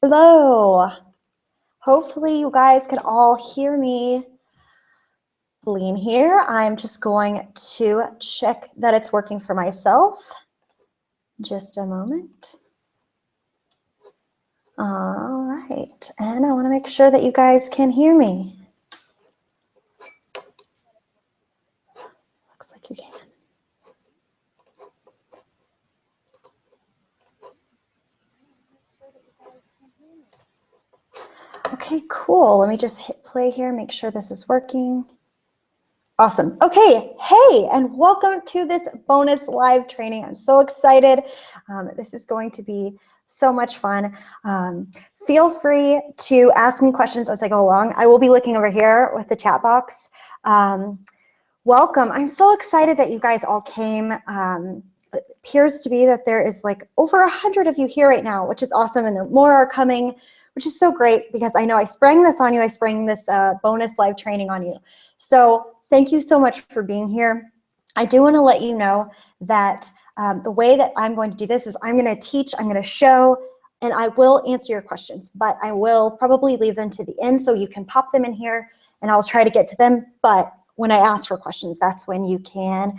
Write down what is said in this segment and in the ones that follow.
Hello. Hopefully you guys can all hear me. Helene here. I'm just going to check that it's working for myself. Just a moment. All right. And I want to make sure that you guys can hear me. Looks like you can. Okay, cool. Let me just hit play here, make sure this is working. Awesome. Okay, hey, and welcome to this bonus live training. I'm so excited. This is going to be so much fun. Feel free to ask me questions as I go along. I will be looking over here with the chat box. Welcome. I'm so excited that you guys all came. It appears to be that there is like over 100 of you here right now, which is awesome, and more are coming, which is so great because I know I sprang this on you. I sprang this bonus live training on you. So thank you so much for being here. I do want to let you know that the way that I'm going to do this is I'm going to teach, I'm going to show, and I will answer your questions, but I will probably leave them to the end so you can pop them in here and I'll try to get to them. But when I ask for questions, that's when you can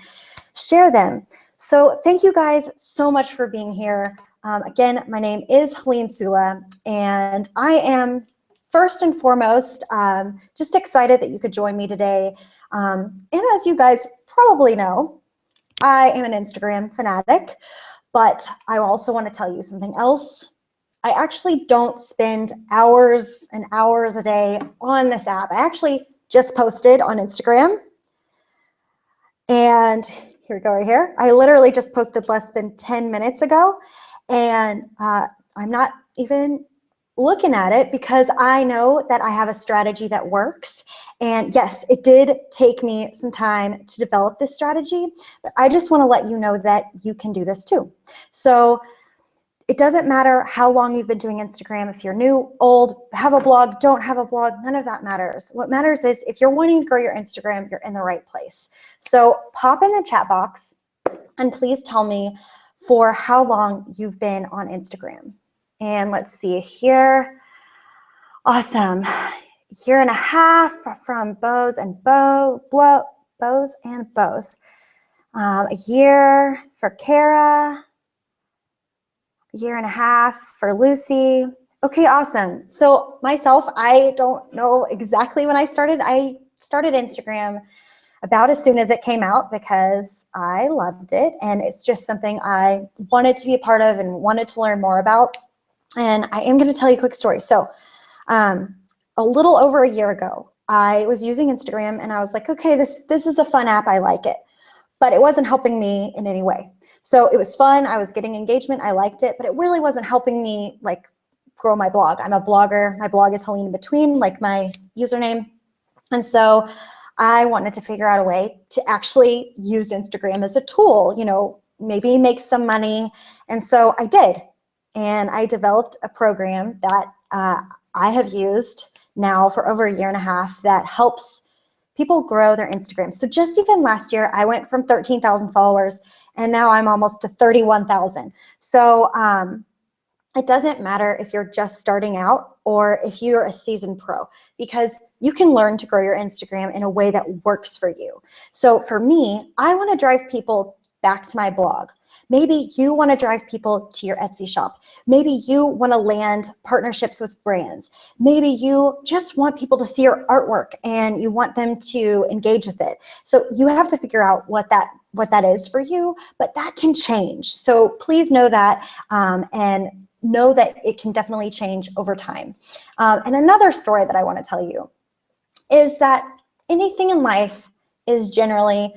share them. So thank you guys so much for being here. Again, my name is Helene Sula, and I am first and foremost just excited that you could join me today. And as you guys probably know, I am an Instagram fanatic, but I also want to tell you something else. I actually don't spend hours and hours a day on this app. I actually just posted on Instagram. And here we go right here. I literally just posted less than 10 minutes ago. And I'm not even looking at it because I know that I have a strategy that works. And yes, it did take me some time to develop this strategy, but I just want to let you know that you can do this too. So it doesn't matter how long you've been doing Instagram. If you're new, old, have a blog, don't have a blog, none of that matters. What matters is if you're wanting to grow your Instagram, you're in the right place. So pop in the chat box and please tell me for how long you've been on Instagram. And let's see here. Awesome. Year and a half from Bows and Bows and Bows. A year for Kara. Year and a half for Lucy. Okay, awesome. So myself, I don't know exactly when I started. I started Instagram about as soon as it came out because I loved it. And it's just something I wanted to be a part of and wanted to learn more about. And I am going to tell you a quick story. So a little over a year ago, I was using Instagram and I was like, okay, this is a fun app. I like it. But it wasn't helping me in any way. So it was fun. I was getting engagement. I liked it, but it really wasn't helping me like grow my blog. I'm a blogger. My blog is Helene in Between, like my username. And so I wanted to figure out a way to actually use Instagram as a tool, you know, maybe make some money. And so I did. And I developed a program that I have used now for over a year and a half that helps people grow their Instagram. So just even last year, I went from 13,000 followers and now I'm almost to 31,000. So it doesn't matter if you're just starting out or if you're a seasoned pro, because you can learn to grow your Instagram in a way that works for you. So for me, I want to drive people back to my blog. Maybe you want to drive people to your Etsy shop. Maybe you want to land partnerships with brands. Maybe you just want people to see your artwork and you want them to engage with it. So you have to figure out what that is for you, but that can change. So please know that and know that it can definitely change over time. And another story that I want to tell you is that anything in life is generally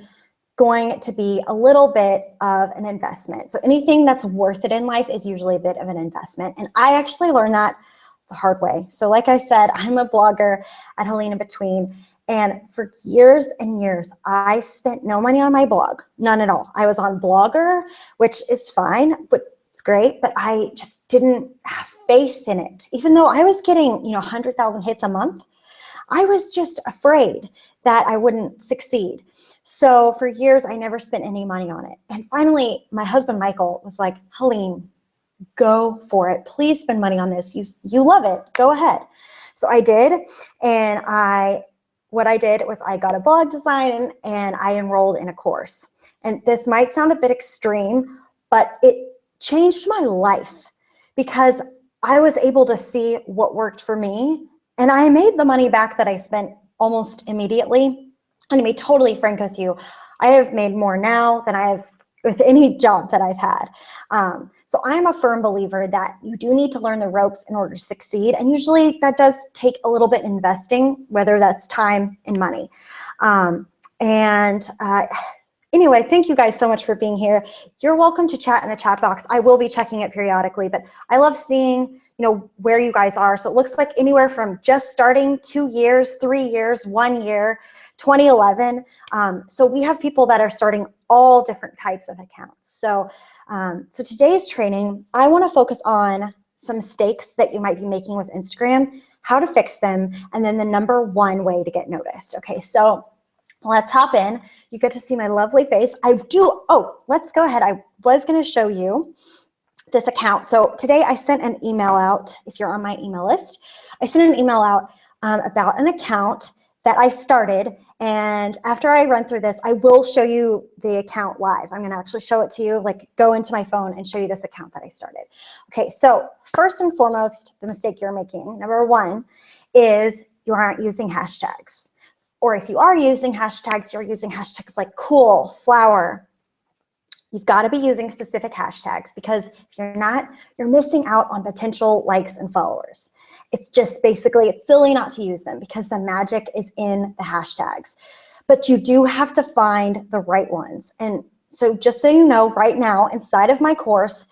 going to be a little bit of an investment. So anything that's worth it in life is usually a bit of an investment. And I actually learned that the hard way. So like I said, I'm a blogger at Helene in Between. And for years and years, I spent no money on my blog, none at all. I was on Blogger, which is fine, but it's great, but I just didn't have faith in it. Even though I was getting, 100,000 hits a month, I was just afraid that I wouldn't succeed. So for years, I never spent any money on it. And finally, my husband, Michael, was like, Helene, go for it. Please spend money on this. You love it. Go ahead. So I did, and what I did was I got a blog design and I enrolled in a course. And this might sound a bit extreme, but it changed my life because I was able to see what worked for me, and I made the money back that I spent almost immediately. And to be totally frank with you, I have made more now than I have with any job that I've had. So I'm a firm believer that you do need to learn the ropes in order to succeed. And usually that does take a little bit investing, whether that's time and money. Anyway, thank you guys so much for being here. You're welcome to chat in the chat box. I will be checking it periodically, but I love seeing, where you guys are. So it looks like anywhere from just starting 2 years, 3 years, 1 year, 2011. So we have people that are starting all different types of accounts. So today's training, I want to focus on some mistakes that you might be making with Instagram, how to fix them, and then the number 1 way to get noticed. Okay, so let's hop in. You get to see my lovely face. Let's go ahead. I was going to show you this account. So today I sent an email out, if you're on my email list, I sent an email out about an account that I started. And after I run through this, I will show you the account live. I'm going to actually show it to you, like go into my phone and show you this account that I started. Okay, so first and foremost, the mistake you're making, number 1, is you aren't using hashtags. Or if you are using hashtags, you're using hashtags like cool, flower. You've got to be using specific hashtags, because if you're not, you're missing out on potential likes and followers. It's just basically, it's silly not to use them because the magic is in the hashtags. But you do have to find the right ones. And so just so you know, right now, inside of my course,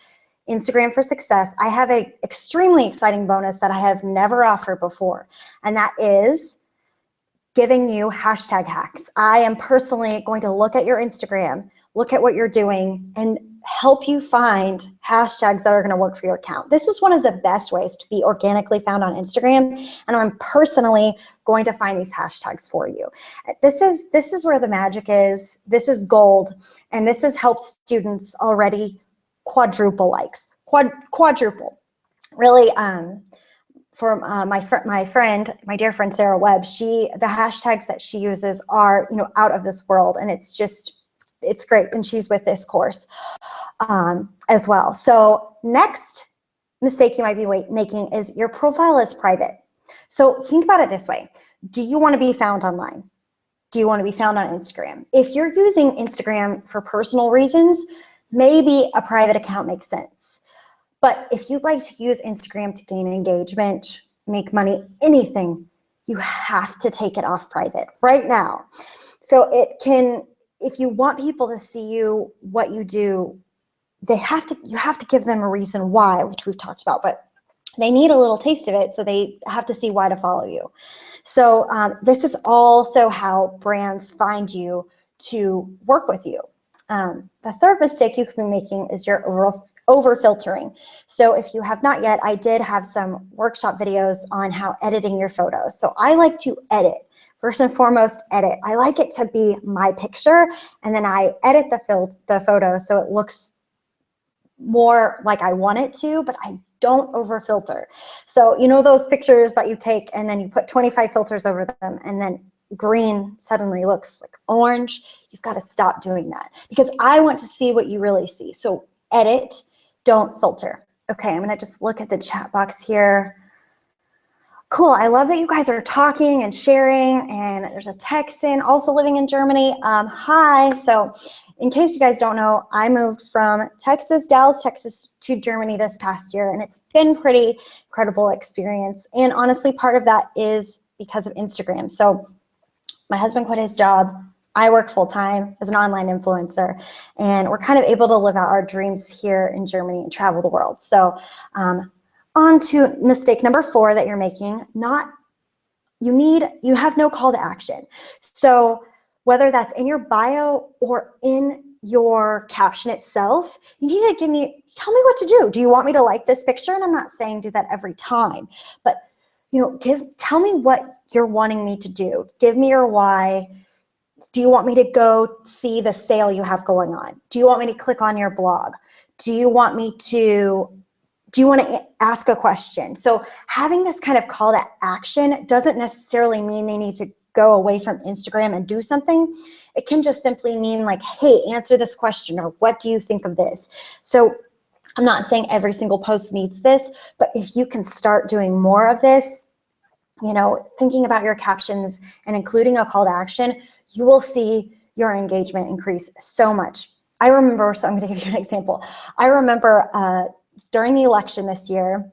Instagram for Success, I have an extremely exciting bonus that I have never offered before. And that is giving you hashtag hacks. I am personally going to look at your Instagram, look at what you're doing, and help you find hashtags that are going to work for your account. This is one of the best ways to be organically found on Instagram, and I'm personally going to find these hashtags for you. This is where the magic is. This is gold, and this has helped students already quadruple likes. Quadruple. Really, for my dear friend Sarah Webb, the hashtags that she uses are out of this world, and it's great. And she's with this course as well. So next mistake you might be making is your profile is private. So think about it this way. Do you want to be found online? Do you want to be found on Instagram? If you're using Instagram for personal reasons, maybe a private account makes sense. But if you'd like to use Instagram to gain engagement, make money, anything, you have to take it off private right now. So if you want people to see you, what you do, you have to give them a reason why, which we've talked about, but they need a little taste of it, so they have to see why to follow you. So this is also how brands find you to work with you. The third mistake you could be making is your over filtering. So if you have not yet, I did have some workshop videos on how editing your photos. So I like to edit. First and foremost, edit. I like it to be my picture, and then I edit the photo so it looks more like I want it to, but I don't over filter. So those pictures that you take and then you put 25 filters over them, and then green suddenly looks like orange. You've got to stop doing that, because I want to see what you really see. So edit, don't filter. Okay, I'm gonna just look at the chat box here. Cool, I love that you guys are talking and sharing, and there's a Texan also living in Germany. Hi, so in case you guys don't know, I moved from Dallas, Texas to Germany this past year, and it's been pretty incredible experience. And honestly, part of that is because of Instagram. So my husband quit his job. I work full-time as an online influencer, and we're kind of able to live out our dreams here in Germany and travel the world. So on to mistake number 4 that you're making. You have no call to action. So whether that's in your bio or in your caption itself, you need to tell me what to do. Do you want me to like this picture? And I'm not saying do that every time, but tell me what you're wanting me to do. Give me your why. Do you want me to go see the sale you have going on? Do you want me to click on your blog? Do you want me to Do you want to ask a question? So having this kind of call to action doesn't necessarily mean they need to go away from Instagram and do something. It can just simply mean like, hey, answer this question, or what do you think of this? So I'm not saying every single post needs this, but if you can start doing more of this, thinking about your captions and including a call to action, you will see your engagement increase so much. I remember, so I'm going to give you an example. I remember during the election this year,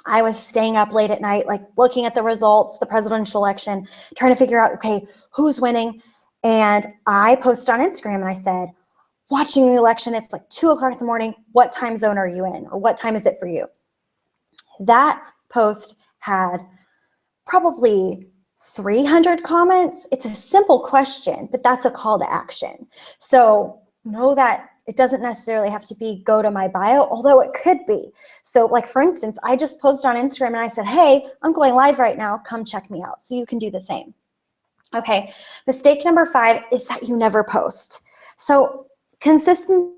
I was staying up late at night, like looking at the results, the presidential election, trying to figure out, okay, who's winning? And I posted on Instagram and I said, watching the election, it's like 2 o'clock in the morning. What time zone are you in? Or what time is it for you? That post had probably 300 comments. It's a simple question, but that's a call to action. So know that it doesn't necessarily have to be go to my bio, although it could be. So like, for instance, I just posted on Instagram and I said, hey, I'm going live right now. Come check me out. So you can do the same. Okay, mistake number 5 is that you never post. So consistency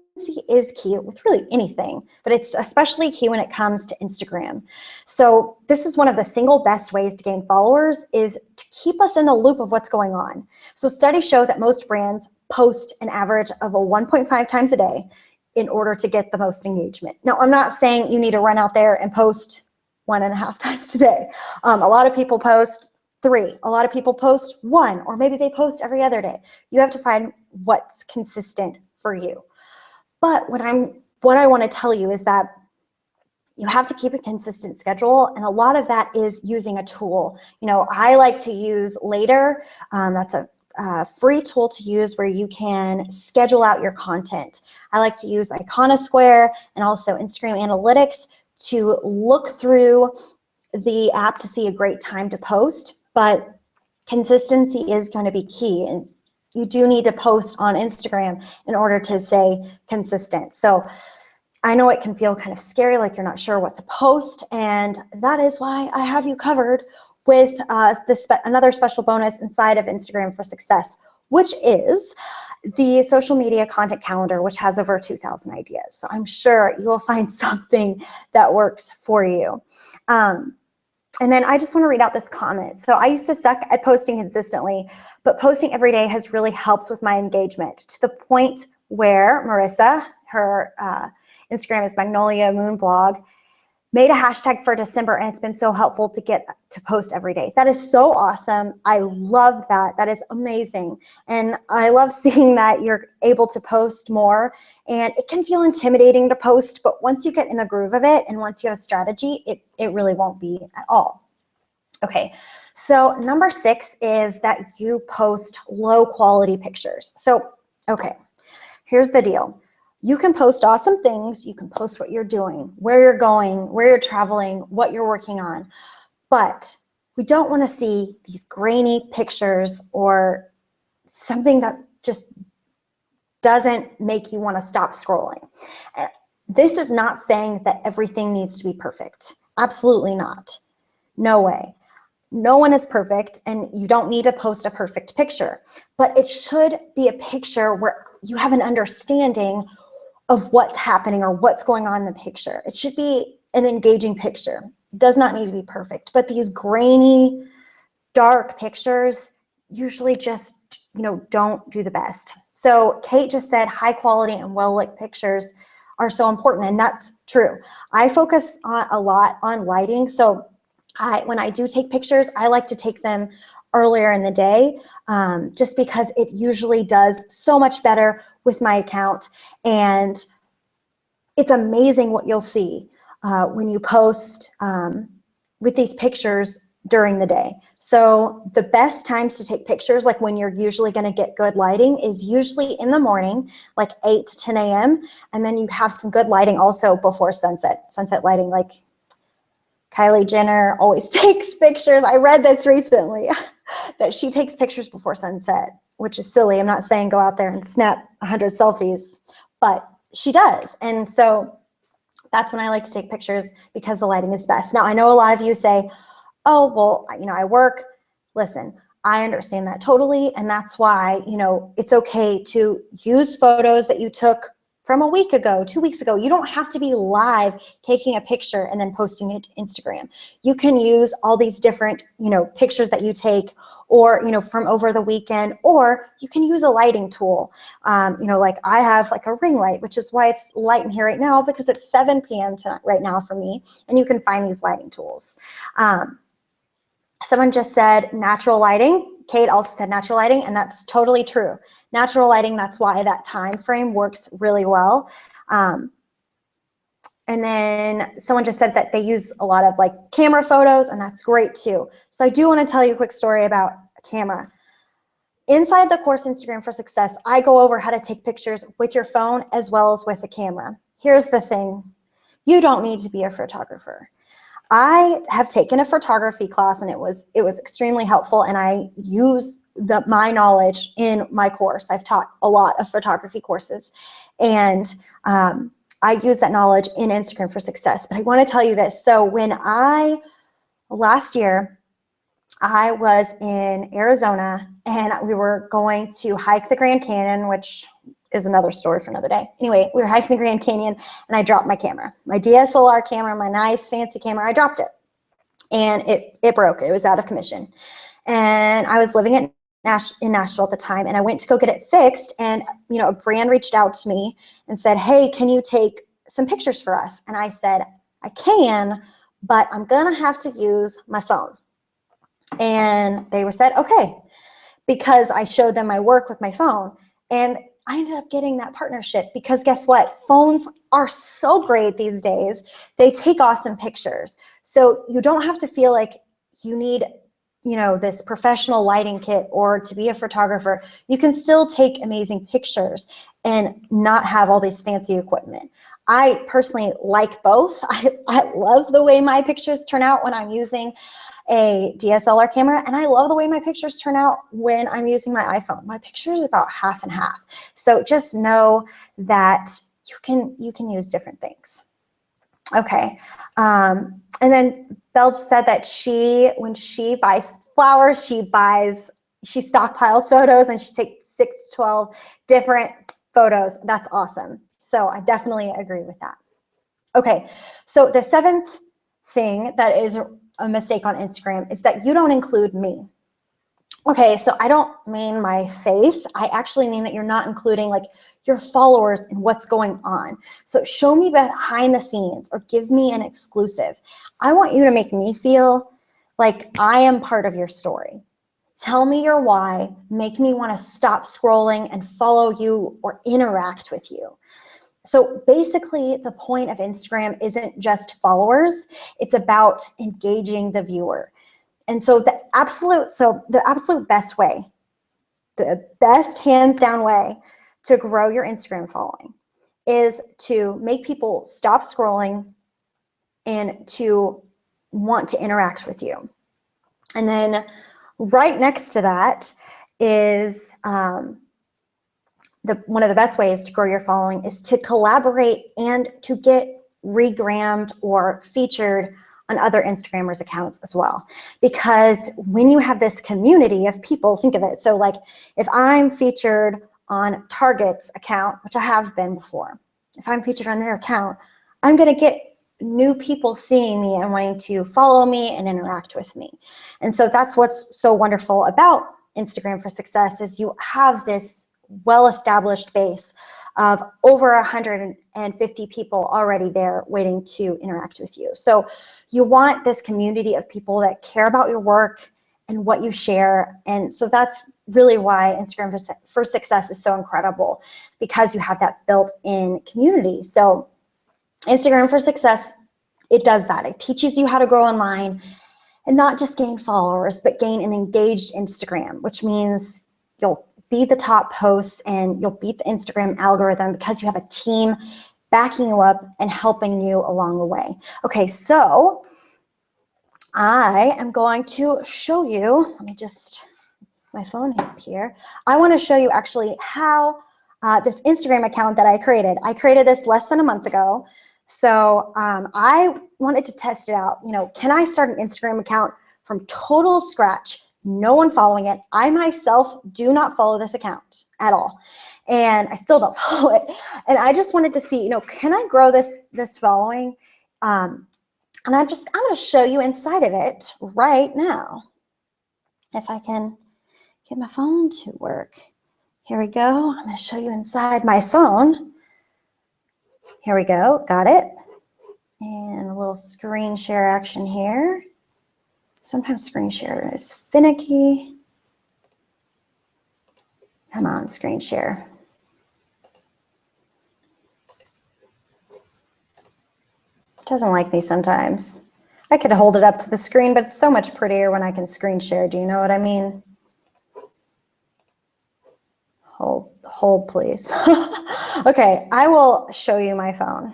is key with really anything, but it's especially key when it comes to Instagram. So this is one of the single best ways to gain followers, is to keep us in the loop of what's going on. So studies show that most brands post an average of 1.5 times a day in order to get the most engagement. Now, I'm not saying you need to run out there and post 1.5 times a day. A lot of people post 3. A lot of people post 1, or maybe they post every other day. You have to find what's consistent for you. But what I want to tell you is that you have to keep a consistent schedule, and a lot of that is using a tool. I like to use Later. That's a free tool to use where you can schedule out your content. I like to use Iconosquare and also Instagram Analytics to look through the app to see a great time to post, but consistency is going to be key. And you do need to post on Instagram in order to stay consistent. So I know it can feel kind of scary, like you're not sure what to post, and that is why I have you covered with another special bonus inside of Instagram for Success, which is the social media content calendar, which has over 2,000 ideas. So I'm sure you will find something that works for you. And then I just want to read out this comment. So I used to suck at posting consistently, but posting every day has really helped with my engagement, to the point where Marissa, her Instagram is Magnolia Moon Blog, made a hashtag for December, and it's been so helpful to get to post every day. That is so awesome. I love that. That is amazing. And I love seeing that you're able to post more. And it can feel intimidating to post, but once you get in the groove of it and once you have a strategy, it really won't be at all. Okay, so number 6 is that you post low quality pictures. So, okay, here's the deal. You can post awesome things. You can post what you're doing, where you're going, where you're traveling, what you're working on. But we don't want to see these grainy pictures or something that just doesn't make you want to stop scrolling. This is not saying that everything needs to be perfect. Absolutely not. No way. No one is perfect, and you don't need to post a perfect picture. But it should be a picture where you have an understanding of what's happening or what's going on in the picture. It should be an engaging picture. It does not need to be perfect, but these grainy, dark pictures usually just, don't do the best. So Kate just said high quality and well-lit pictures are so important, and that's true. I focus a lot on lighting, so when I do take pictures, I like to take them earlier in the day, just because it usually does so much better with my account. And it's amazing what you'll see when you post with these pictures during the day. So the best times to take pictures, like when you're usually going to get good lighting, is usually in the morning, like 8 to 10 a.m. And then you have some good lighting also before sunset lighting, like Kylie Jenner always takes pictures. I read this recently that she takes pictures before sunset, which is silly. I'm not saying go out there and snap 100 selfies, but she does. And so that's when I like to take pictures, because the lighting is best. Now, I know a lot of you say, oh, well, I work. Listen, I understand that totally. And that's why, it's okay to use photos that you took from a week ago, 2 weeks ago. You don't have to be live taking a picture and then posting it to Instagram. You can use all these different, pictures that you take, or, from over the weekend, or you can use a lighting tool. Like I have like a ring light, which is why it's light in here right now, because it's 7 p.m. tonight, right now for me, and you can find these lighting tools. Someone just said natural lighting. Kate also said natural lighting, and that's totally true. Natural lighting, that's why that time frame works really well. And then someone just said that they use a lot of like camera photos, and that's great too. So I do want to tell you a quick story about a camera. Inside the course Instagram for Success, I go over how to take pictures with your phone as well as with the camera. Here's the thing. You don't need to be a photographer. I have taken a photography class, and it was extremely helpful, and I use my knowledge in my course. I've taught a lot of photography courses, and I use that knowledge in Instagram for Success. But I want to tell you this. So last year, I was in Arizona, and we were going to hike the Grand Canyon, which is another story for another day. Anyway, we were hiking the Grand Canyon, and I dropped my camera. My DSLR camera, my nice fancy camera, I dropped it. And it broke. It was out of commission. And I was living in Nashville at the time, and I went to go get it fixed, and a brand reached out to me and said, hey, can you take some pictures for us? And I said, I can, but I'm gonna have to use my phone. And they said, okay, because I showed them my work with my phone. And I ended up getting that partnership because guess what? Phones are so great these days. They take awesome pictures. So you don't have to feel like you need, this professional lighting kit or to be a photographer. You can still take amazing pictures and not have all this fancy equipment. I personally like both. I love the way my pictures turn out when I'm using a DSLR camera, and I love the way my pictures turn out when I'm using my iPhone. My pictures are about half and half. So just know that you can use different things. Okay. And then Belge said that when she buys flowers, she stockpiles photos, and she takes 6 to 12 different photos. That's awesome. So I definitely agree with that. Okay. So the 7th thing that is a mistake on Instagram is that you don't include me. Okay, so I don't mean my face. I actually mean that you're not including like your followers and what's going on. So show me behind the scenes or give me an exclusive. I want you to make me feel like I am part of your story. Tell me your why. Make me want to stop scrolling and follow you or interact with you. So basically, the point of Instagram isn't just followers. It's about engaging the viewer. And so the absolute best way, the best hands down way to grow your Instagram following is to make people stop scrolling and to want to interact with you. And then right next to that is one of the best ways to grow your following is to collaborate and to get regrammed or featured on other Instagrammers' accounts as well. Because when you have this community of people, think of it. So like if I'm featured on Target's account, which I have been before, if I'm featured on their account, I'm gonna get new people seeing me and wanting to follow me and interact with me. And so that's what's so wonderful about Instagram for Success is you have this well-established base of over 150 people already there waiting to interact with you. So you want this community of people that care about your work and what you share. And so that's really why Instagram for Success is so incredible, because you have that built-in community. So Instagram for Success, it does that. It teaches you how to grow online and not just gain followers, but gain an engaged Instagram, which means you'll be the top posts and you'll beat the Instagram algorithm because you have a team backing you up and helping you along the way. Okay, so I am going to show you, let me just, my phone up here. I want to show you actually how this Instagram account that I created this less than a month ago. So I wanted to test it out. Can I start an Instagram account from total scratch, no one following it. I myself do not follow this account at all. And I still don't follow it. And I just wanted to see, you know, can I grow this following? And I'm going to show you inside of it right now. If I can get my phone to work. Here we go. I'm going to show you inside my phone. Here we go. Got it. And a little screen share action here. Sometimes screen share is finicky. Come on, screen share. It doesn't like me sometimes. I could hold it up to the screen, but it's so much prettier when I can screen share. Do you know what I mean? Hold please. Okay, I will show you my phone.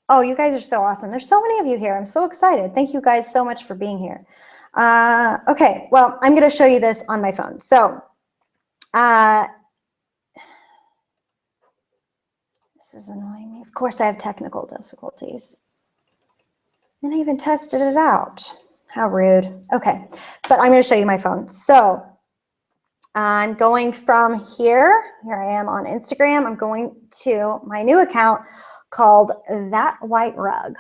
Oh, you guys are so awesome. There's so many of you here. I'm so excited. Thank you guys so much for being here. Okay, well, I'm going to show you this on my phone. So this is annoying me. Of course, I have technical difficulties. And I even tested it out. How rude. Okay, but I'm going to show you my phone. So I'm going from here. Here I am on Instagram. I'm going to my new account called That White Rug.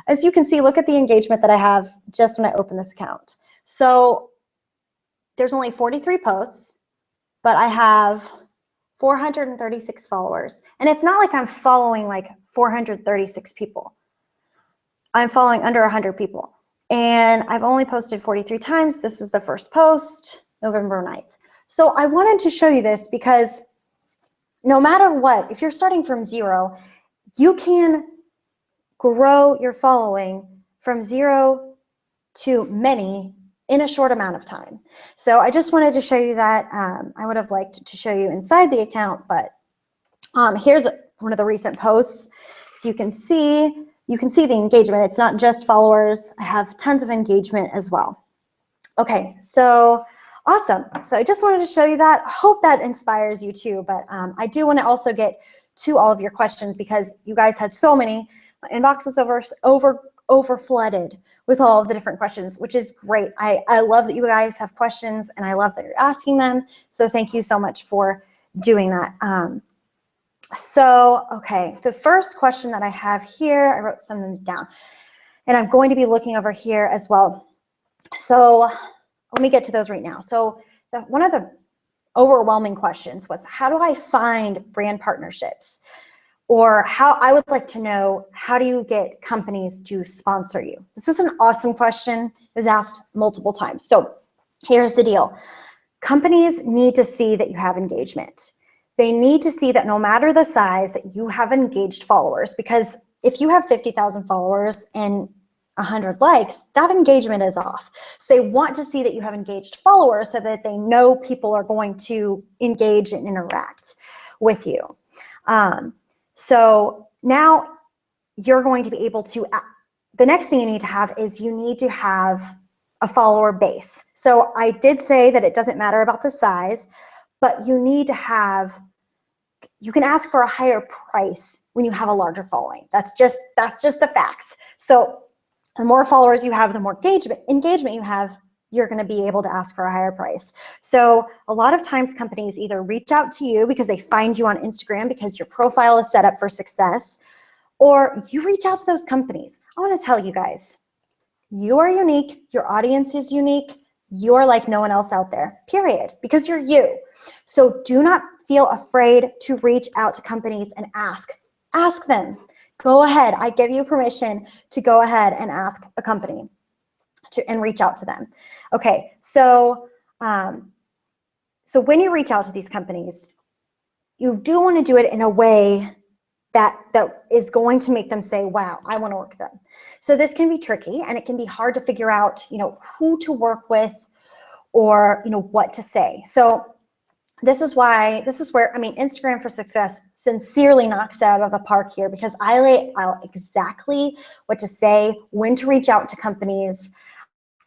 As you can see, look at the engagement that I have just when I open this account. So there's only 43 posts, but I have 436 followers. And it's not like I'm following like 436 people. I'm following under 100 people. And I've only posted 43 times. This is the first post, November 9th. So I wanted to show you this because no matter what, if you're starting from zero, you can grow your following from zero to many in a short amount of time. So I just wanted to show you that. I would have liked to show you inside the account, but here's one of the recent posts. So you can see the engagement. It's not just followers. I have tons of engagement as well. Okay, so awesome. So I just wanted to show you that. I hope that inspires you too, but I do want to also get to all of your questions because you guys had so many. My inbox was over flooded with all of the different questions, which is great. I love that you guys have questions and I love that you're asking them. So thank you so much for doing that. Okay, the first question that I have here, I wrote some down and I'm going to be looking over here as well. So let me get to those right now. So one of the overwhelming questions was, how do I find brand partnerships? Or I would like to know, how do you get companies to sponsor you? This is an awesome question. It was asked multiple times. So here's the deal. Companies need to see that you have engagement. They need to see that no matter the size that you have engaged followers, because if you have 50,000 followers and 100 likes, that engagement is off. So they want to see that you have engaged followers so that they know people are going to engage and interact with you. So now you're going to be able to, the next thing you need to have is you need to have a follower base. So I did say that it doesn't matter about the size, but you need to have, you can ask for a higher price when you have a larger following. That's just the facts. So the more followers you have, the more engagement you have, you're going to be able to ask for a higher price. So a lot of times companies either reach out to you because they find you on Instagram because your profile is set up for success, or you reach out to those companies. I want to tell you guys, you are unique. Your audience is unique. You're like no one else out there, period, because you're you. So do not feel afraid to reach out to companies and ask. Ask them. Go ahead. I give you permission to go ahead and ask a company and reach out to them. Okay, so so when you reach out to these companies, you do want to do it in a way that is going to make them say, wow, I want to work with them. So this can be tricky and it can be hard to figure out, who to work with or, what to say. So this is where, Instagram for Success sincerely knocks it out of the park here, because I lay out exactly what to say, when to reach out to companies.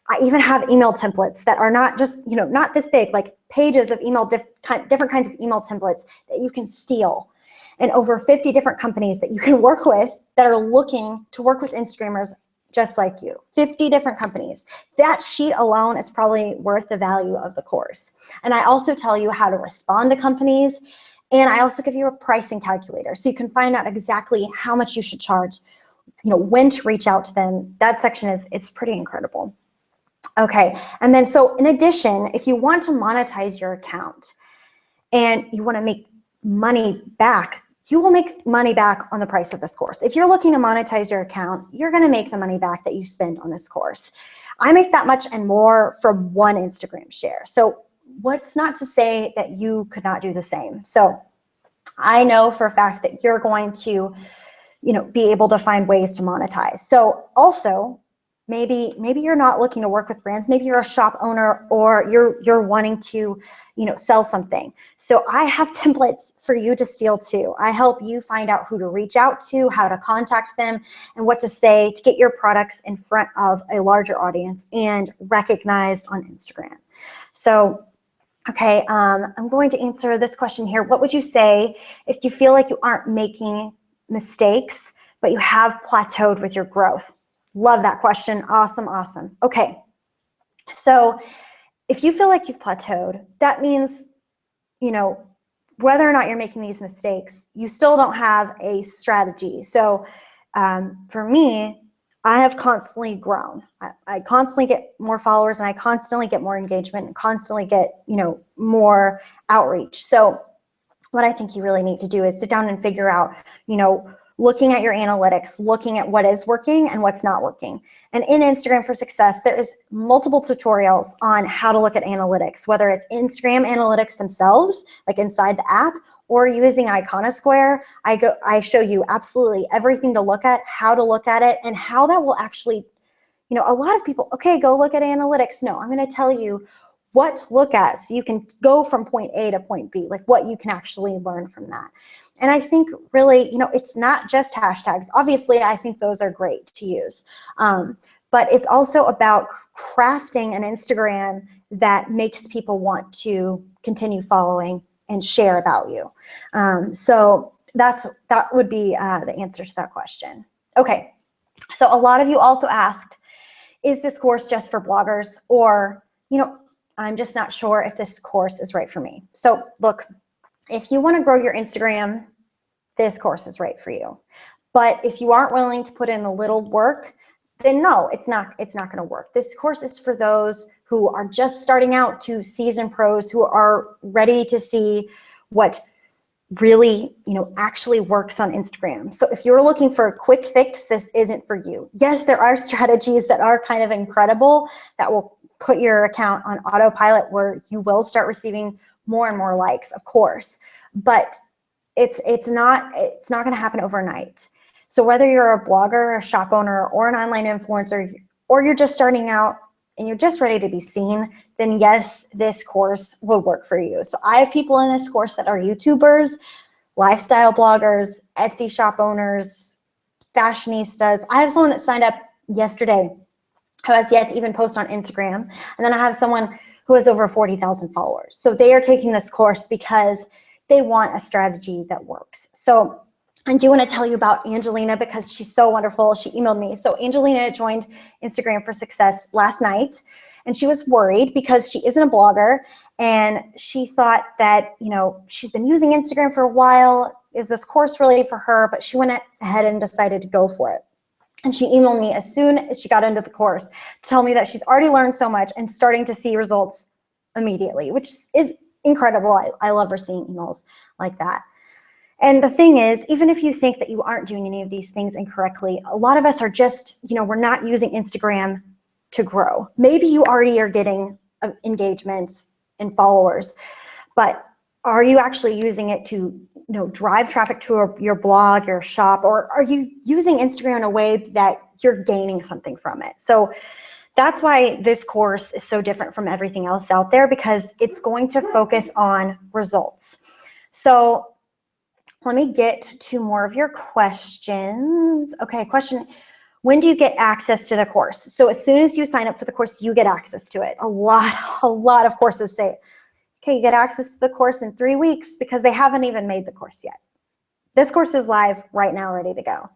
I even have email templates that are not just, not this big, like pages of email, different kinds of email templates that you can steal, and over 50 different companies that you can work with that are looking to work with Instagrammers just like you, 50 different companies. That sheet alone is probably worth the value of the course. And I also tell you how to respond to companies. And I also give you a pricing calculator so you can find out exactly how much you should charge, when to reach out to them. That section it's pretty incredible. Okay, and then so in addition, if you want to monetize your account and you want to make money back, you will make money back on the price of this course. If you're looking to monetize your account, you're going to make the money back that you spend on this course. I make that much and more from one Instagram share. So what's not to say that you could not do the same? So I know for a fact that you're going to, be able to find ways to monetize. So also, maybe you're not looking to work with brands. Maybe you're a shop owner or you're wanting to, sell something. So I have templates for you to steal too. I help you find out who to reach out to, how to contact them, and what to say to get your products in front of a larger audience and recognized on Instagram. So, okay, I'm going to answer this question here. What would you say if you feel like you aren't making mistakes, but you have plateaued with your growth? Love that question. Awesome, awesome. Okay, so if you feel like you've plateaued, that means, whether or not you're making these mistakes, you still don't have a strategy. So for me, I have constantly grown. I constantly get more followers and I constantly get more engagement and constantly get, more outreach. So what I think you really need to do is sit down and figure out, looking at your analytics, looking at what is working and what's not working. And in Instagram for Success, there is multiple tutorials on how to look at analytics, whether it's Instagram analytics themselves, like inside the app, or using Iconosquare. I show you absolutely everything to look at, how to look at it, and how that will actually, a lot of people, okay, go look at analytics. No, I'm going to tell you what to look at so you can go from point A to point B, like what you can actually learn from that. And I think really, it's not just hashtags. Obviously, I think those are great to use. But it's also about crafting an Instagram that makes people want to continue following and share about you. So that would be the answer to that question. Okay, so a lot of you also asked, is this course just for bloggers? Or, I'm just not sure if this course is right for me. So look, if you want to grow your Instagram, this course is right for you. But if you aren't willing to put in a little work, then no, it's not going to work. This course is for those who are just starting out to seasoned pros who are ready to see what really, actually works on Instagram. So if you're looking for a quick fix, this isn't for you. Yes, there are strategies that are kind of incredible that will put your account on autopilot where you will start receiving more and more likes, of course, but it's not going to happen overnight. So whether you're a blogger, a shop owner, or an online influencer, or you're just starting out and you're just ready to be seen, then yes, this course will work for you. So I have people in this course that are YouTubers, lifestyle bloggers, Etsy shop owners, fashionistas. I have someone that signed up yesterday who has yet to even post on Instagram. And then I have someone who has over 40,000 followers. So they are taking this course because they want a strategy that works. So I do want to tell you about Angelina because she's so wonderful. She emailed me. So Angelina joined Instagram for Success last night, and she was worried because she isn't a blogger, and she thought that, she's been using Instagram for a while. Is this course really for her? But she went ahead and decided to go for it. And she emailed me as soon as she got into the course to tell me that she's already learned so much and starting to see results immediately, which is incredible. I love receiving emails like that. And the thing is, even if you think that you aren't doing any of these things incorrectly, a lot of us are just, we're not using Instagram to grow. Maybe you already are getting engagements and followers, but are you actually using it to, drive traffic to your blog, your shop, or are you using Instagram in a way that you're gaining something from it? So that's why this course is so different from everything else out there, because it's going to focus on results. So let me get to more of your questions. Okay, question, when do you get access to the course? So as soon as you sign up for the course, you get access to it. A lot of courses say, okay, you get access to the course in 3 weeks because they haven't even made the course yet. This course is live right now, ready to go.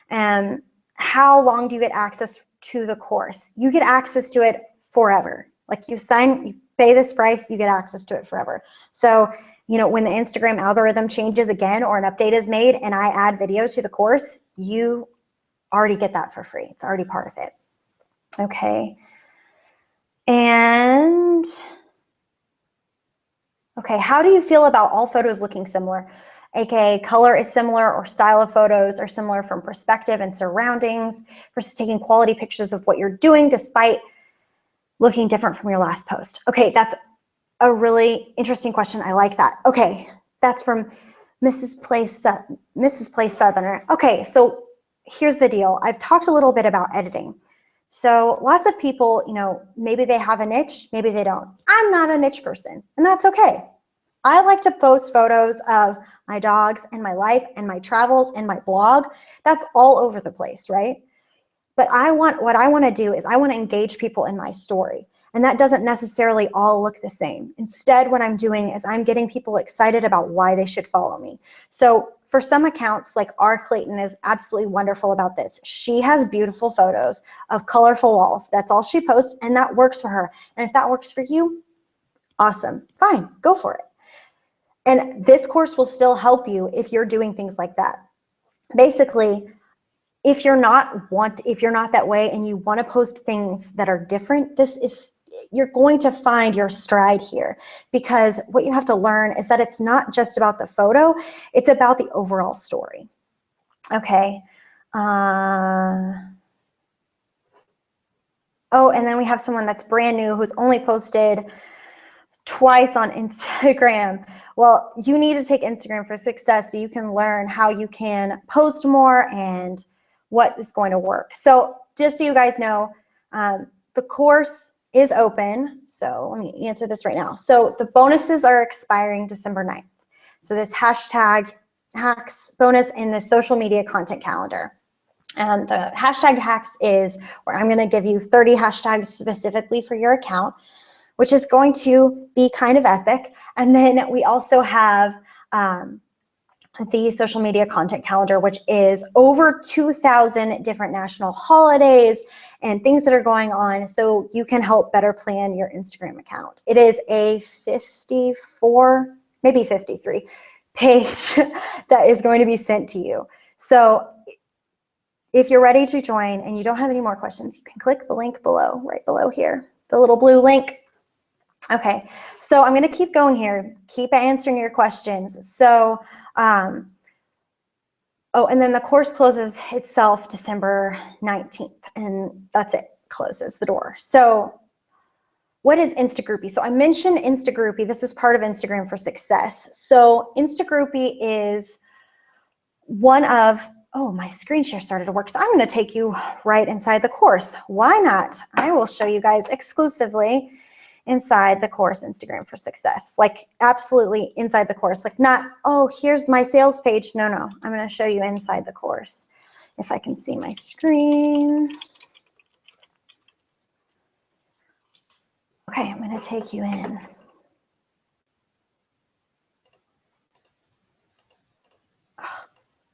And how long do you get access to the course? You get access to it forever. Like you pay this price, you get access to it forever. So, you know, when the Instagram algorithm changes again or an update is made and I add video to the course, you already get that for free. It's already part of it. Okay. And okay, how do you feel about all photos looking similar? AKA color is similar or style of photos are similar from perspective and surroundings versus taking quality pictures of what you're doing despite looking different from your last post. Okay, that's a really interesting question. I like that. Okay, that's from Mrs. Place Southerner. Okay, so here's the deal. I've talked a little bit about editing. So lots of people, you know, maybe they have a niche, maybe they don't. I'm not a niche person, and that's okay. I like to post photos of my dogs and my life and my travels and my blog. That's all over the place, right? But what I want to do is I want to engage people in my story. And that doesn't necessarily all look the same. Instead, what I'm doing is I'm getting people excited about why they should follow me. So for some accounts, like R. Clayton is absolutely wonderful about this. She has beautiful photos of colorful walls. That's all she posts, and that works for her. And if that works for you, awesome, fine, go for it. And this course will still help you if you're doing things like that. Basically, if you're not that way and you want to post things that are different, you're going to find your stride here, because what you have to learn is that it's not just about the photo, it's about the overall story. Okay. Oh, and then we have someone that's brand new who's only posted twice on Instagram. Well, you need to take Instagram for Success so you can learn how you can post more and what is going to work. So just so you guys know, the course is open. So let me answer this right now. So the bonuses are expiring December 9th. So this hashtag hacks bonus in the social media content calendar. And the hashtag hacks is where I'm going to give you 30 hashtags specifically for your account, which is going to be kind of epic. And then we also have the social media content calendar, which is over 2,000 different national holidays and things that are going on, so you can help better plan your Instagram account. It is a 54, maybe 53 page that is going to be sent to you. So if you're ready to join and you don't have any more questions, you can click the link below, right below here, the little blue link. Okay, so I'm going to keep going here, keep answering your questions. So, oh, and then the course closes itself December 19th, and that's it, closes the door. So what is Instagroupie? So I mentioned Instagroupie. This is part of Instagram for Success. So Instagroupie is one of, oh, my screen share started to work. So I'm going to take you right inside the course. Why not? I will show you guys exclusively inside the course Instagram for Success, like absolutely inside the course, like not, oh, here's my sales page. No, I'm going to show you inside the course. If I can see my screen. Okay, I'm going to take you in. Oh,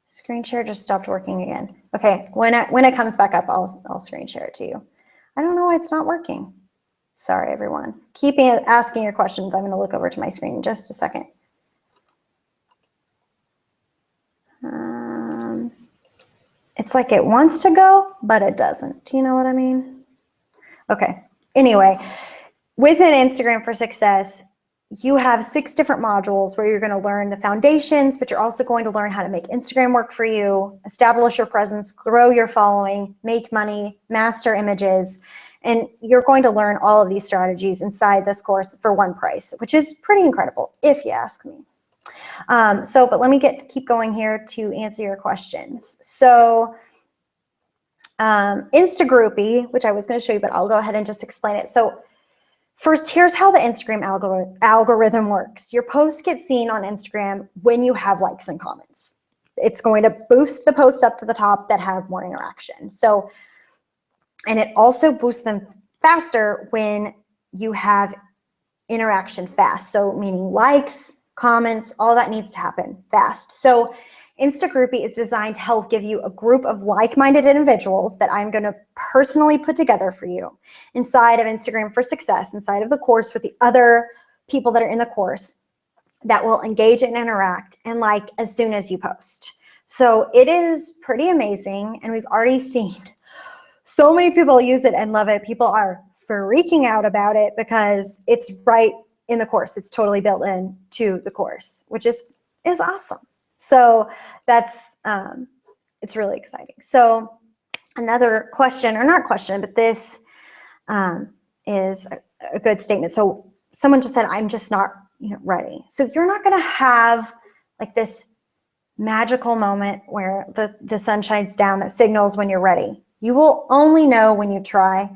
screen share just stopped working again. Okay, when it comes back up, I'll screen share it to you. I don't know why it's not working. Sorry, everyone. Keep asking your questions. I'm going to look over to my screen in just a second. It's like it wants to go, but it doesn't. Do you know what I mean? Okay. Anyway, within Instagram for Success, you have 6 different modules where you're going to learn the foundations, but you're also going to learn how to make Instagram work for you, establish your presence, grow your following, make money, master images. And you're going to learn all of these strategies inside this course for one price, which is pretty incredible, if you ask me. But let me keep going here to answer your questions. So Instagroupie, which I was going to show you, but I'll go ahead and just explain it. So first, here's how the Instagram algorithm works. Your posts get seen on Instagram when you have likes and comments. It's going to boost the posts up to the top that have more interaction. So, and it also boosts them faster when you have interaction fast. So meaning likes, comments, all that needs to happen fast. So Instagroupie is designed to help give you a group of like-minded individuals that I'm going to personally put together for you inside of Instagram for Success, inside of the course with the other people that are in the course that will engage and interact and like as soon as you post. So it is pretty amazing, and we've already seen so many people use it and love it. People are freaking out about it because it's right in the course. It's totally built into the course, which is awesome. So that's, it's really exciting. So another question, or not question, but this is a good statement. So someone just said, I'm just not ready. So you're not going to have like this magical moment where the sun shines down that signals when you're ready. You will only know when you try.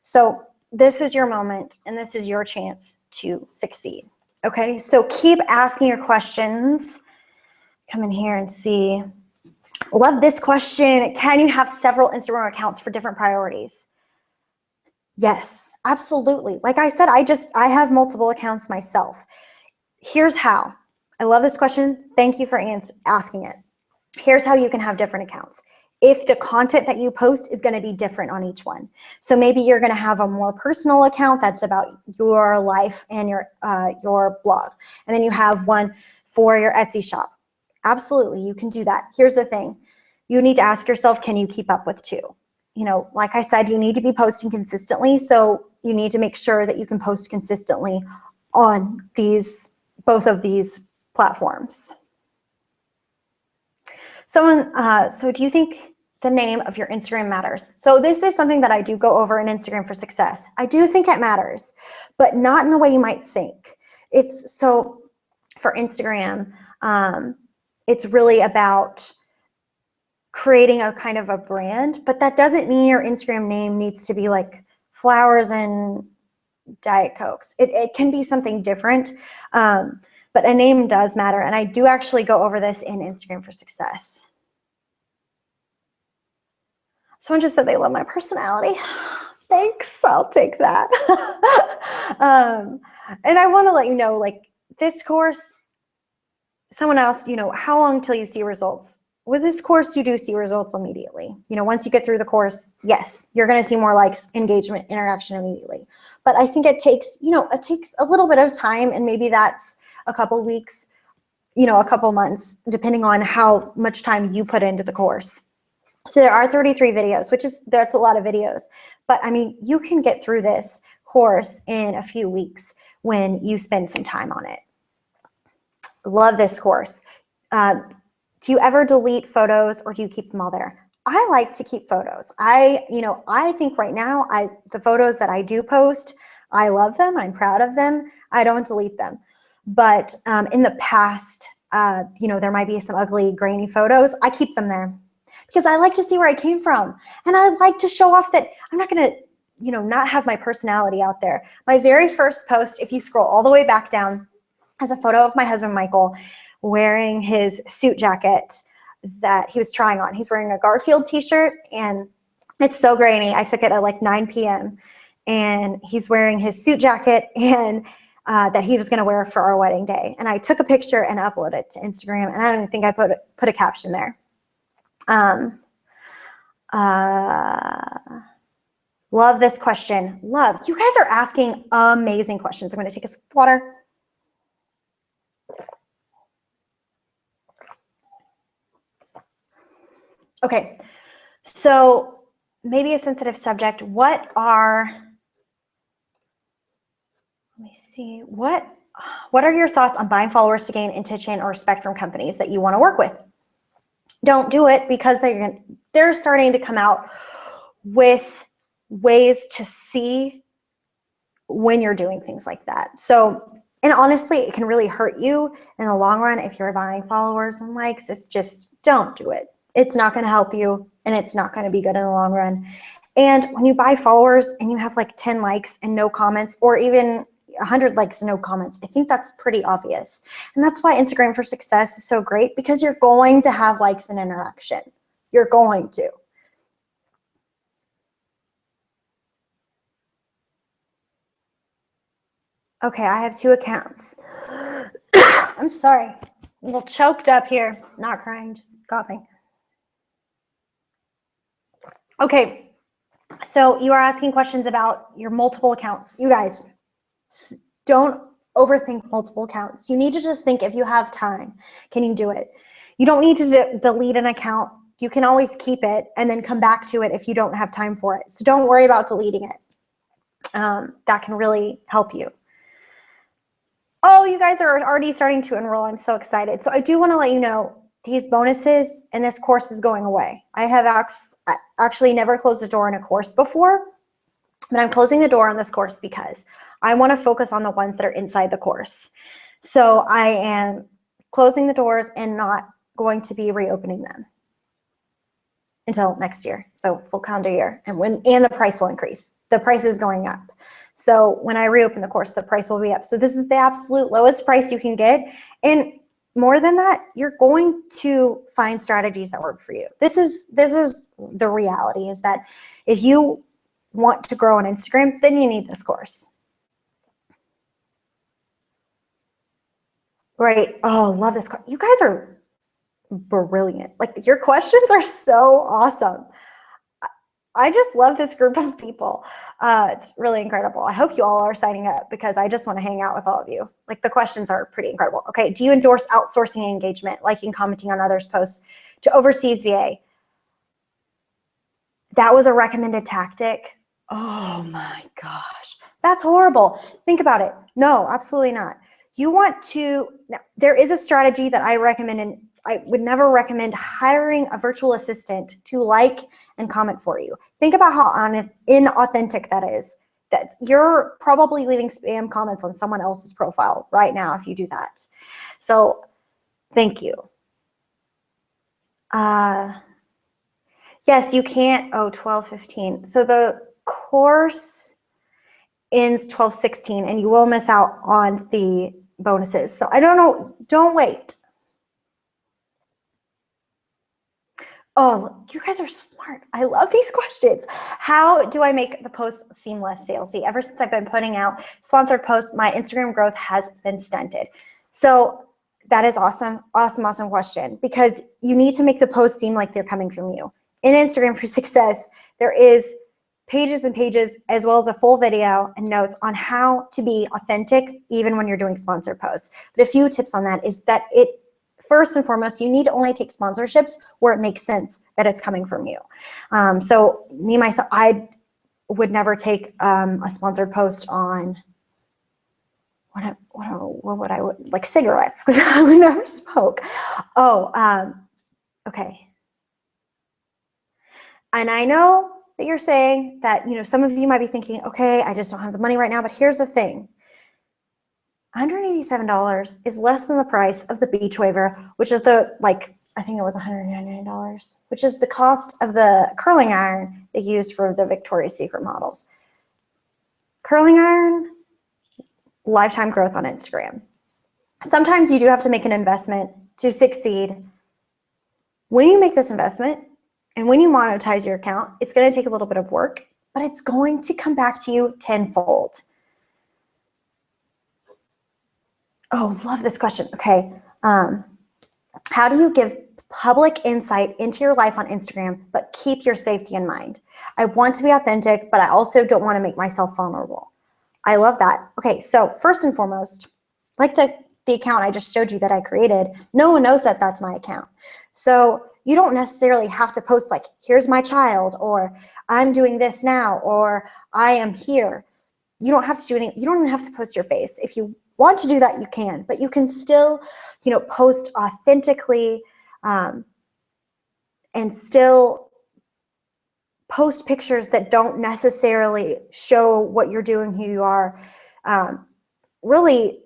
So this is your moment, and this is your chance to succeed. Okay, so keep asking your questions. Come in here and see. Love this question. Can you have several Instagram accounts for different priorities? Yes, absolutely. Like I said, I have multiple accounts myself. Here's how. I love this question. Thank you for asking it. Here's how you can have different accounts. If the content that you post is going to be different on each one. So maybe you're going to have a more personal account that's about your life and your blog. And then you have one for your Etsy shop. Absolutely, you can do that. Here's the thing. You need to ask yourself, can you keep up with two? Like I said, you need to be posting consistently. So you need to make sure that you can post consistently on both of these platforms. So do you think the name of your Instagram matters? So this is something that I do go over in Instagram for Success. I do think it matters, but not in the way you might think. So for Instagram, it's really about creating a kind of a brand, but that doesn't mean your Instagram name needs to be like flowers and Diet Cokes. It can be something different, but a name does matter. And I do actually go over this in Instagram for Success. Someone just said they love my personality. Thanks, I'll take that. And I want to let you know, like this course, someone asked, how long till you see results? With this course, you do see results immediately. Once you get through the course, yes, you're going to see more likes, engagement, interaction immediately. But I think it takes a little bit of time, and maybe that's a couple weeks, a couple months, depending on how much time you put into the course. So there are 33 videos, that's a lot of videos. But I mean, you can get through this course in a few weeks when you spend some time on it. Love this course. Do you ever delete photos, or do you keep them all there? I like to keep photos. I think right now, the photos that I do post, I love them. I'm proud of them. I don't delete them. But in the past, there might be some ugly, grainy photos. I keep them there because I like to see where I came from. And I like to show off that I'm not going to, not have my personality out there. My very first post, if you scroll all the way back down, has a photo of my husband, Michael, wearing his suit jacket that he was trying on. He's wearing a Garfield t-shirt, and it's so grainy. I took it at like 9 p.m. and he's wearing his suit jacket and that he was going to wear for our wedding day. And I took a picture and uploaded it to Instagram, and I don't even think I put a caption there. Love this question. Love. You guys are asking amazing questions. I'm going to take a sip of water. Okay, so maybe a sensitive subject. What are your thoughts on buying followers to gain attention or respect from companies that you want to work with? Don't do it, because they're starting to come out with ways to see when you're doing things like that. So, and honestly, it can really hurt you in the long run if you're buying followers and likes. It's just, don't do it. It's not going to help you, and it's not going to be good in the long run. And when you buy followers and you have like 10 likes and no comments, or even 100 likes and no comments, I think that's pretty obvious. And that's why Instagram for Success is so great, because you're going to have likes and interaction. You're going to. Okay, I have 2 accounts. I'm sorry. A little choked up here. Not crying, just coughing. Okay, so you are asking questions about your multiple accounts. You guys, don't overthink multiple accounts. You need to just think, if you have time, can you do it? You don't need to delete an account. You can always keep it and then come back to it if you don't have time for it. So don't worry about deleting it. That can really help you. Oh, you guys are already starting to enroll. I'm so excited. So I do want to let you know, these bonuses and this course is going away. I have actually never closed the door on a course before, but I'm closing the door on this course because I want to focus on the ones that are inside the course. So I am closing the doors and not going to be reopening them until next year. So full calendar year. And the price will increase. The price is going up. So when I reopen the course, the price will be up. So this is the absolute lowest price you can get. And more than that, you're going to find strategies that work for you. This is the reality, is that if you want to grow on Instagram, then you need this course. Right. Oh, love this. You guys are brilliant. Like, your questions are so awesome. I just love this group of people. It's really incredible. I hope you all are signing up because I just want to hang out with all of you. Like, the questions are pretty incredible. Okay. Do you endorse outsourcing engagement, liking, commenting on others' posts to overseas VA? That was a recommended tactic. Oh my gosh. That's horrible. Think about it. No, absolutely not. You want to, there is a strategy that I recommend, and I would never recommend hiring a virtual assistant to like and comment for you. Think about how inauthentic that is. That you're probably leaving spam comments on someone else's profile right now if you do that. So thank you. Yes, you can't. Oh, 12:15. So the course ends 12:16 and you will miss out on the bonuses. So I don't know. Don't wait. Oh, you guys are so smart. I love these questions. How do I make the posts seem less salesy? Ever since I've been putting out sponsored posts, my Instagram growth has been stunted. So that is awesome. Awesome question, because you need to make the posts seem like they're coming from you. In Instagram for Success, there is pages and pages, as well as a full video and notes on how to be authentic even when you're doing sponsored posts. But a few tips on that is that first and foremost, you need to only take sponsorships where it makes sense that it's coming from you. So me, myself, I would never take a sponsored post on what would I like cigarettes, because I would never smoke. Oh, okay. And I know that you're saying that, some of you might be thinking, okay, I just don't have the money right now, but here's the thing. $187 is less than the price of the beach waiver, which is I think it was $199, which is the cost of the curling iron they used for the Victoria's Secret models. Curling iron, lifetime growth on Instagram. Sometimes you do have to make an investment to succeed. When you make this investment and when you monetize your account, it's going to take a little bit of work, but it's going to come back to you tenfold. Oh, love this question. Okay. How do you give public insight into your life on Instagram, but keep your safety in mind? I want to be authentic, but I also don't want to make myself vulnerable. I love that. Okay. So first and foremost, like the account I just showed you that I created, no one knows that that's my account. So you don't necessarily have to post like, here's my child, or I'm doing this now, or I am here. You don't have to do anything. You don't even have to post your face. If you want to do that, you can, but you can still, post authentically and still post pictures that don't necessarily show what you're doing, who you are. Really,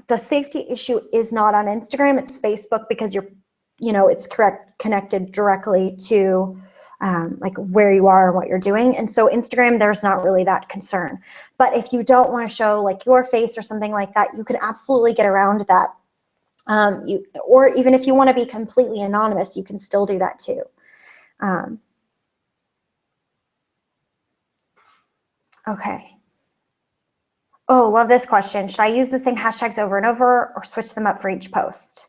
the safety issue is not on Instagram. It's Facebook, because it's connected directly to like where you are and what you're doing. And so Instagram, there's not really that concern. But if you don't want to show like your face or something like that, you can absolutely get around that. Or even if you want to be completely anonymous, you can still do that too. Okay. Oh, love this question. Should I use the same hashtags over and over or switch them up for each post?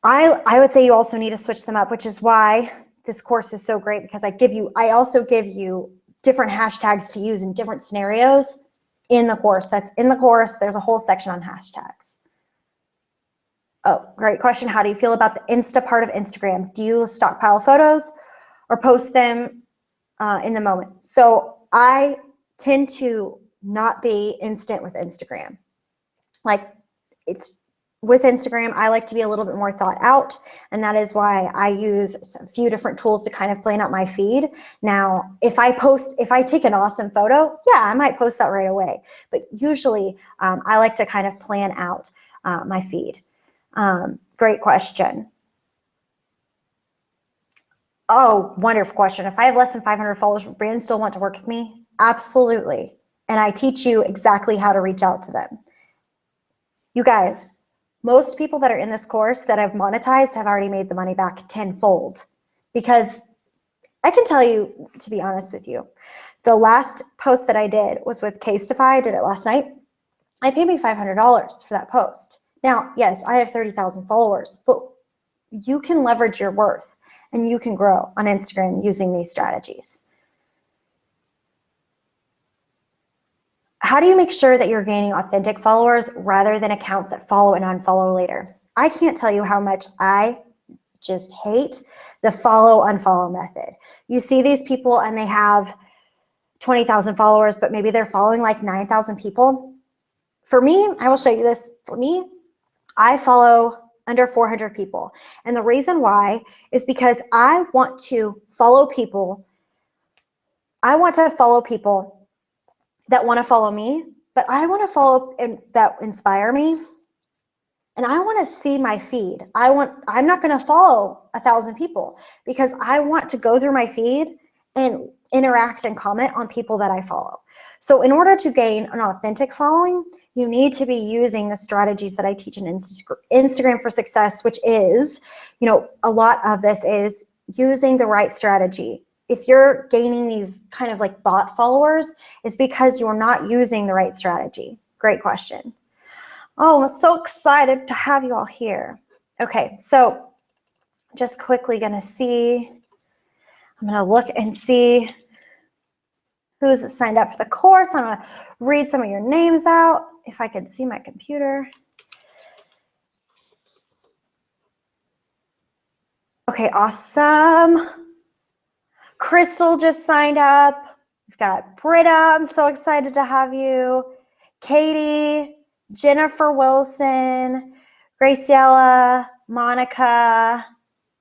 I would say you also need to switch them up, which is why this course is so great, because I also give you different hashtags to use in different scenarios in the course. That's in the course. There's a whole section on hashtags. Oh, great question. How do you feel about the Insta part of Instagram? Do you stockpile photos or post them in the moment? So I tend to not be instant with Instagram. Like, it's with Instagram, I like to be a little bit more thought out, and that is why I use a few different tools to kind of plan out my feed. Now, if I take an awesome photo, yeah, I might post that right away. But usually, I like to kind of plan out my feed. Great question. Oh, wonderful question. If I have less than 500 followers, would brands still want to work with me? Absolutely. And I teach you exactly how to reach out to them. You guys, most people that are in this course that I've monetized have already made the money back tenfold. Because I can tell you, to be honest with you, the last post that I did was with Casetify. I did it last night. I paid me $500 for that post. Now, yes, I have 30,000 followers, but you can leverage your worth and you can grow on Instagram using these strategies. How do you make sure that you're gaining authentic followers rather than accounts that follow and unfollow later? I can't tell you how much I just hate the follow unfollow method. You see these people and they have 20,000 followers, but maybe they're following like 9,000 people. For me, I will show you this. For me, I follow under 400 people. And the reason why is because I want to follow people. I want to follow people that want to follow me, but I want to follow and that inspire me. And I want to see my feed. I'm not going to follow 1,000 people because I want to go through my feed and interact and comment on people that I follow. So in order to gain an authentic following, you need to be using the strategies that I teach in Instagram for Success, which is, a lot of this is using the right strategy. If you're gaining these kind of like bot followers, it's because you're not using the right strategy. Great question. Oh, I'm so excited to have you all here. Okay, so just quickly I'm gonna look and see who's signed up for the course. I'm gonna read some of your names out if I can see my computer. Okay, awesome. Crystal just signed up. We've got Britta, I'm so excited to have you. Katie, Jennifer Wilson, Graciela, Monica,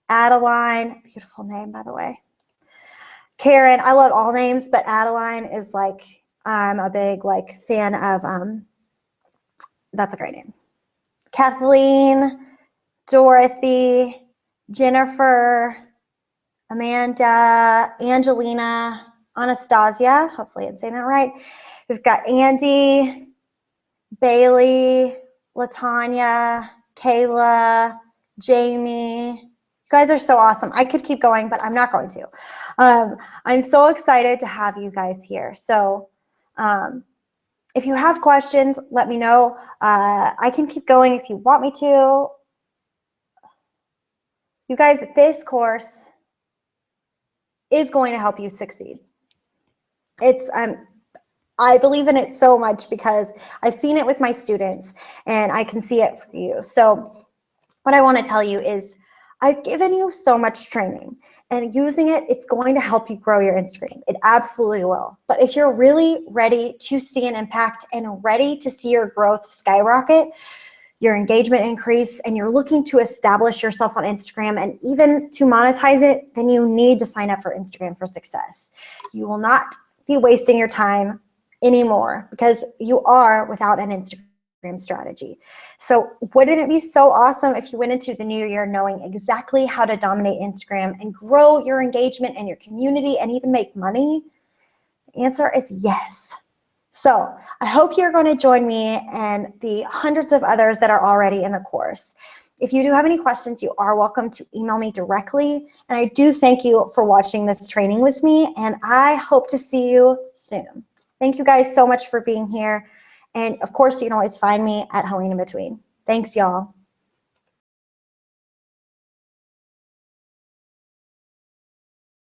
Adeline, beautiful name, by the way. Karen, I love all names, but Adeline is like, I'm a big fan of, that's a great name. Kathleen, Dorothy, Jennifer, Amanda, Angelina, Anastasia, hopefully I'm saying that right. We've got Andy, Bailey, Latanya, Kayla, Jamie. You guys are so awesome. I could keep going, but I'm not going to. I'm so excited to have you guys here. So if you have questions, let me know. I can keep going if you want me to. You guys, this course is going to help you succeed. I believe in it so much because I've seen it with my students and I can see it for you. So what I want to tell you is I've given you so much training, and using it, it's going to help you grow your Instagram. It absolutely will. But if you're really ready to see an impact and ready to see your growth skyrocket, your engagement increase, and you're looking to establish yourself on Instagram and even to monetize it, then you need to sign up for Instagram for Success. You will not be wasting your time anymore because you are without an Instagram strategy. So wouldn't it be so awesome if you went into the new year knowing exactly how to dominate Instagram and grow your engagement and your community and even make money? The answer is yes. So I hope you're going to join me and the hundreds of others that are already in the course. If you do have any questions, you are welcome to email me directly. And I do thank you for watching this training with me, and I hope to see you soon. Thank you guys so much for being here. And of course, you can always find me at Helene in Between. Thanks, y'all.